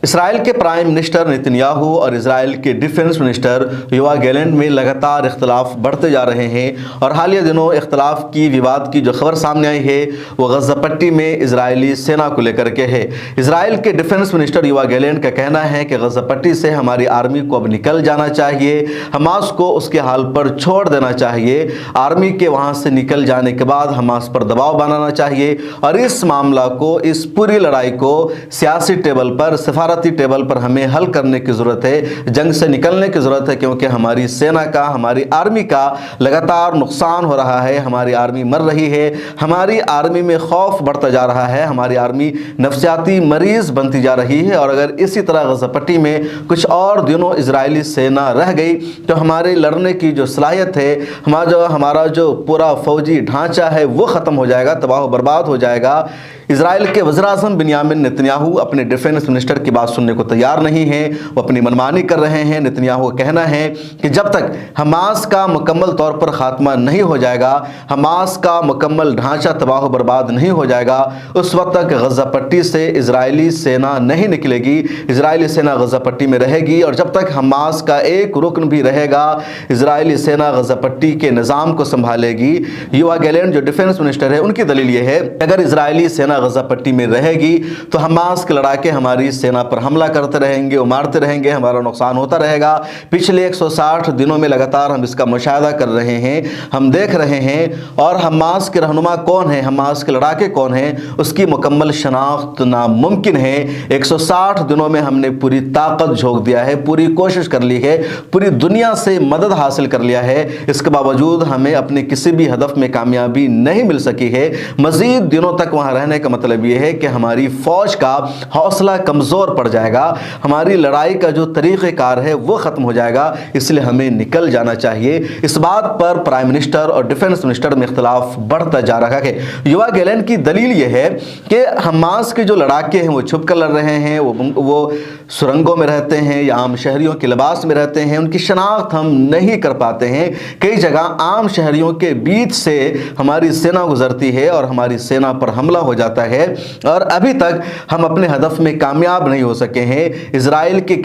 اسرائیل کے prime minister Netanyahu اور اسرائیل کے ڈیفنس منسٹر یوآف گیلنٹ میں لگاتار اختلاف بڑھتے جا رہے ہیں، اور حالیہ دنوں اختلاف کی وواد کی جو خبر سامنے آئی ہے وہ غزہ پٹی میں اسرائیلی سینا کو لے کر کے ہے۔ اسرائیل کے ڈیفنس منسٹر یوآف گیلنٹ کا کہنا ہے کہ غزہ پٹی سے ہماری آرمی کو اب نکل جانا چاہیے، حماس کو اس کے حال پر چھوڑ دینا چاہیے، آرمی کے وہاں سے نکل جانے کے بعد حماس پر دباؤ بنانا چاہیے، اور اس معاملہ کو، اس پوری لڑائی کو سیاسی ٹیبل پر، سفارتی ٹیبل پر ہمیں حل کرنے کی ضرورت ہے، جنگ سے نکلنے کی ضرورت ہے، کیونکہ ہماری سینا کا، ہماری آرمی کا لگاتار نقصان ہو رہا ہے، ہماری آرمی مر رہی ہے، ہماری آرمی میں خوف بڑھتا جا رہا ہے، ہماری آرمی نفسیاتی مریض بنتی جا رہی ہے، اور اگر اسی طرح غزہ پٹی میں کچھ اور دنوں اسرائیلی سینا رہ گئی تو ہمارے لڑنے کی جو صلاحیت ہے، ہمارا جو پورا فوجی ڈھانچہ ہے وہ ختم ہو جائے گا، تباہ و برباد ہو جائے گا۔ اسرائیل کے وزیر اعظم بنیامین نتنیاہو اپنے ڈیفنس منسٹر کی بات سننے کو تیار نہیں ہیں، وہ اپنی منمانی کر رہے ہیں۔ نتنیاہو کا کہنا ہے کہ جب تک حماس کا مکمل طور پر خاتمہ نہیں ہو جائے گا، حماس کا مکمل ڈھانچہ تباہ و برباد نہیں ہو جائے گا، اس وقت تک غزہ پٹی سے اسرائیلی سینا نہیں نکلے گی، اسرائیلی سینا غزہ پٹی میں رہے گی، اور جب تک حماس کا ایک رکن بھی رہے گا، اسرائیلی سینا غزہ پٹی کے نظام کو سنبھالے گی۔ یوآف گیلنٹ جو ڈیفنس منسٹر ہے، ان کی دلیل یہ ہے کہ اگر اسرائیلی سینا غزہ پٹی میں رہے گی تو حماس کے لڑاکے ہماری سینا پر حملہ کرتے رہیں گے، مارتے رہیں گے، ہمارا نقصان ہوتا رہے گا۔ پچھلے 160 دنوں میں لگاتار ہم اس کا مشاہدہ کر رہے ہیں، ہم دیکھ رہے ہیں، اور حماس کے رہنما کون ہیں، حماس کے لڑاکے کون ہیں، اس کی مکمل شناخت ناممکن ہے۔ 160 دنوں میں ہم نے پوری طاقت جھونک دیا ہے، پوری کوشش کر لی ہے، پوری دنیا سے مدد حاصل کر لیا ہے، اس کے باوجود ہمیں اپنے کسی بھی ہدف میں کامیابی نہیں مل سکی ہے۔ مزید دنوں تک وہاں رہنے کا مطلب یہ ہے کہ ہماری فوج کا حوصلہ کمزور پڑ جائے گا، ہماری لڑائی کا جو طریقہ کار ہے وہ ختم ہو جائے گا، اس لیے ہمیں نکل جانا چاہیے۔ اس بات پر پرائم منسٹر اور ڈیفنس منسٹر میں اختلاف بڑھتا جا رہا ہے۔ یوآف گیلنٹ کی دلیل یہ ہے کہ حماس کے جو لڑاکے ہیں وہ چھپ کر لڑ رہے ہیں، وہ سرنگوں میں رہتے ہیں یا عام شہریوں کے لباس میں رہتے ہیں، ان کی شناخت ہم نہیں کر پاتے ہیں۔ کئی جگہ عام شہریوں کے بیچ سے ہماری سینا گزرتی ہے اور ہماری سینا پر حملہ ہو جاتا ہے، اور ابھی تک ہم اپنے ہدف میں کامیاب نہیں ہو سکے ہیں۔ اسرائیل کے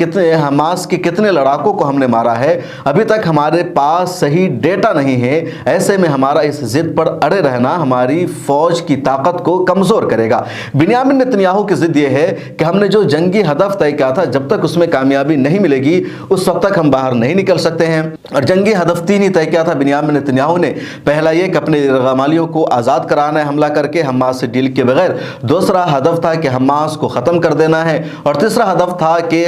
حماس کے کتنے لڑاکوں کو ہم نے مارا ہے، ابھی تک ہمارے پاس صحیح ڈیٹا نہیں ہے۔ ایسے میں ہمارا اس ضد پر اڑے رہنا ہماری فوج کی طاقت کو کمزور کرے گا۔ بنیامین نتنیاہو کی ضد یہ ہے کہ ہم نے جو جنگی ہدف طے کیا تھا، جب تک اس میں کامیابی نہیں ملے گی اس وقت تک ہم باہر نہیں نکل سکتے ہیں، اور جنگی ہدف 3 ہی طے کیا تھا بنیامین نتنیاہو نے۔ پہلا یہ کہ اپنے رغمالیوں کو آزاد کرانا ہے حملہ کر کے حماس سے ڈیل کے بغیر، دوسرا ہدف تھا کہ حماس کو ختم کر دینا ہے، اور تیسرا ہدف تھا کہ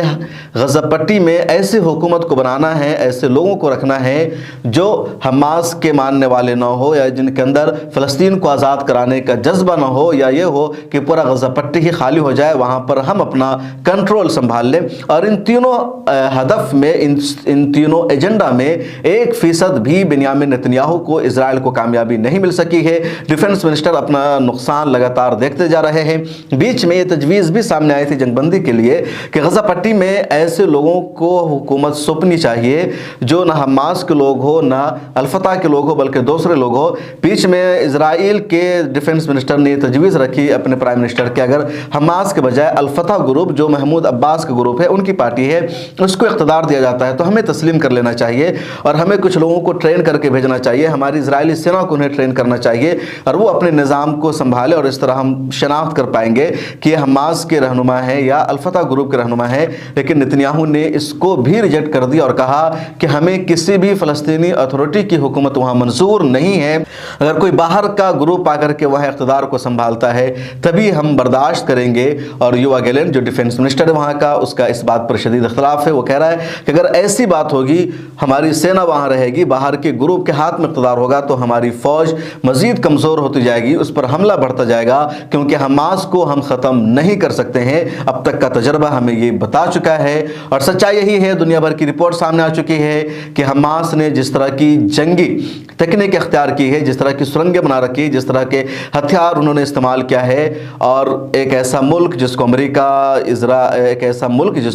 غزہ پٹی میں ایسی حکومت کو بنانا ہے، ایسے لوگوں کو رکھنا ہے جو حماس کے ماننے والے نہ ہو، یا جن کے اندر فلسطین کو آزاد کرانے کا جذبہ نہ ہو، یا یہ ہو کہ پورا غزہ پٹی ہی خالی ہو جائے، وہاں پر ہم اپنا کنٹرول سنبھال لیں۔ اور ان تینوں ہدف میں، ان تینوں ایجنڈا میں 1% بھی بنیامین نتنیاہو کو، اسرائیل کو کامیابی نہیں مل سکی ہے۔ ڈیفنس منسٹر اپنا نقصان لگاتار دیکھتے جا رہے ہیں۔ بیچ میں یہ تجویز بھی سامنے آئی تھی جنگ بندی کے لیے کہ غزہ پٹی میں ایسے لوگوں کو حکومت سونپنی چاہیے جو نہ حماس کے لوگ ہو، نہ الفتح کے لوگ ہو، بلکہ دوسرے لوگ ہو۔ بیچ میں اسرائیل کے ڈیفنس منسٹر نے یہ تجویز رکھی اپنے پرائم منسٹر کہ اگر حماس کے بجائے الفتح گروپ، جو محمود عباس کا گروپ ہے، ان کی پارٹی ہے، اس کو اقتدار دیا جاتا ہے تو ہمیں تسلیم کر لینا چاہیے، اور ہمیں کچھ لوگوں کو ٹرین کر کے بھیجنا چاہیے، ہماری اسرائیلی سینا کو انہیں ٹرین کرنا چاہیے، اور وہ اپنے نظام کو سنبھالے، اور اس طرح ہم شناخت کر پائیں گے کہ یہ حماس کے رہنما ہیں یا الفتح گروپ کے رہنما ہیں۔ لیکن نتنیاہو نے اس کو بھی ریجیکٹ کر دیا اور کہا کہ ہمیں کسی بھی فلسطینی اتھارٹی کی حکومت وہاں منظور نہیں ہے، اگر کوئی باہر کا گروپ آ کر کے وہاں اقتدار کو سنبھالتا ہے تبھی ہم برداشت کریں گے۔ اور یوآف گیلنٹ جو ڈیفنس منسٹر ہے وہاں کا، اس کا اس بات پر شدید اختلاف ہے۔ وہ کہہ رہا ہے کہ اگر ایسی بات ہوگی، ہماری سینا وہاں رہے گی، باہر کے گروپ کے ہاتھ میں اقتدار ہوگا تو ہماری فوج مزید کمزور ہوتی جائے گی، اس پر حملہ بڑھتا جائے گا، کیونکہ حماس کو ہم ختم نہیں کر سکتے ہیں۔ اب تک کا تجربہ ہمیں یہ بتا چکا ہے، اور سچائی یہی ہے، دنیا بھر کی رپورٹ سامنے آ چکی ہے کہ حماس نے جس طرح کی جنگی تکنیک اختیار کی ہے، جس طرح کی سرنگیں بنا رکھی، جس طرح کے ہتھیار انہوں نے استعمال کیا ہے، اور ایک ایسا ملک جس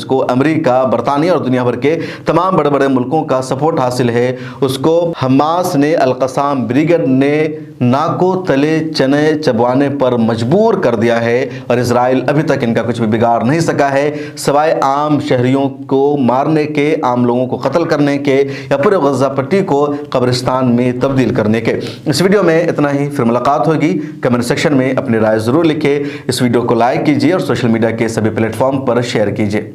کو امریکہ، برطانیہ اور دنیا بھر کے تمام بڑے بڑے ملکوں کا سپورٹ حاصل ہے، اس کو حماس نے، القسام بریگیڈ نے ناکو تلے چنے چبوانے پر مجبور کر دیا ہے اور اسرائیل ابھی تک ان کا کچھ بھی بگاڑ نہیں سکا ہے سوائے عام شہریوں کو مارنے کے، عام لوگوں کو قتل کرنے کے یا پورے غزہ پٹی کو قبرستان میں تبدیل کرنے کے۔ اس ویڈیو میں اتنا ہی، پھر ملاقات ہوگی۔ کمنٹ سیکشن میں اپنی رائے ضرور لکھیں، اس ویڈیو کو لائک کیجیے اور سوشل میڈیا کے سبھی پلیٹ فارم پر شیئر کیجیے۔